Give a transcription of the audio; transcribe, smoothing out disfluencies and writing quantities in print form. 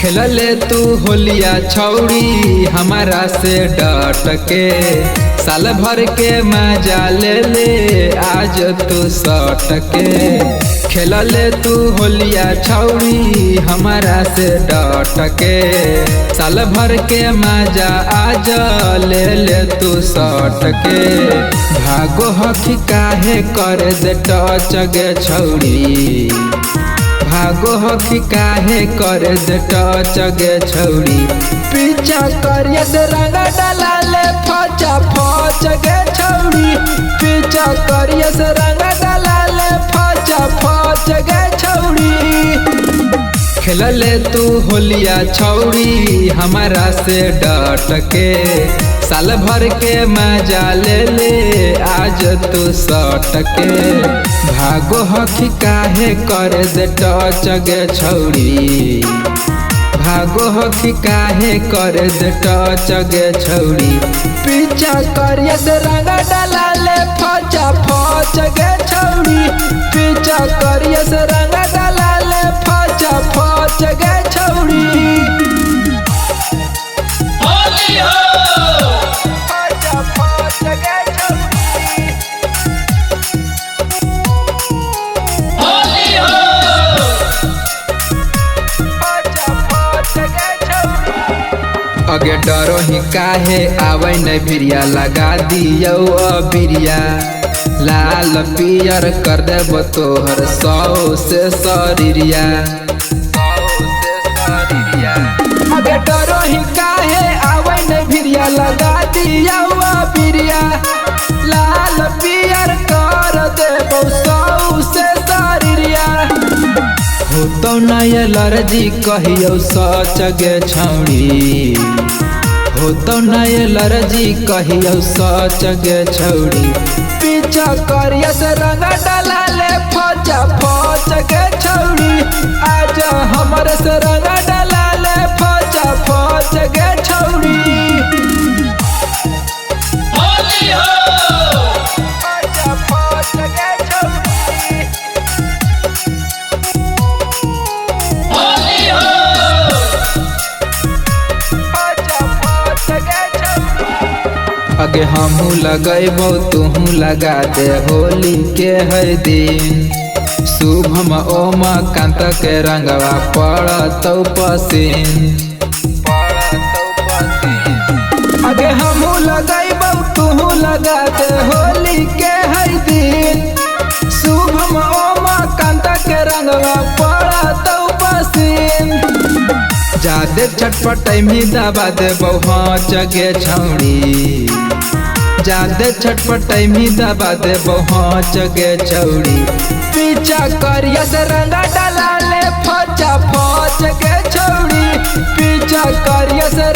खेलले तू होलिया छौड़ी हमारा से डट के, साल भर के मजा ले ले आज तू सट के। खेलले तू होलिया छौड़ी हमारा से डट के, साल भर के मजा आज ले ले तू सट के। भागो हकी काहे कर दे टच गे छौड़ी, भागो हकी काहे कर दे टच गे छौड़ी। पीछा करिए से रंग डाला ले फचा फच गे छौड़ी, पीछा करिए से रंग डाला ले फचा फच गे छौड़ी। खेलले तू होलिया छौड़ी हमारा से डट के, साल भर के मजा ले ले आज तू सट के। भागो हकी काहे कर दे टच गे छौड़ी, भागो हकी काहे कर दे टच गे छौड़ी। पीछा करिए से रंग डाला ले फचा फच गे छौड़ी, पीछा करिए से रंग डाला ले फचा फच गे छौड़ी। अगे डरो ही काहे आवे न भिरिया, लगा दियो अबिरिया। लाल पियर कर देबो तोहर 100 से शरीरिया। अगे डरो ही काहे आवे न भिरिया, लगा दियो अबिरिया। लाल पियर कर देबो 100 से शरीरिया। हो तो नय लरजी कहियो सच गे छौड़ी, हो तो नय लरजी कहियो सच गे छौड़ी। पीछा करिए से रंग डाला ले फचा फच गे छौड़ी, आज हमर से रंग डाला ले फचा फच गे छौड़ी। अगे हमू लगैबो तुहू लगा दे होली के हर दिन। शुभम ओम कांत के रंगवा पड़तौ पसीन। अगे हमू लगैबो तुहू लगा दे होली के हर दिन। शुभम ओम कांत के रंगवा पड़तौ पसीन। जादे छटपटाई में दबा देबो हाँच गे छौड़ी, जादे छटपटाई में दबा देबो हाँच गे छौड़ी। पीछा करिए से रंग डाला ले फचा फच गे छौड़ी, पीछा करिए से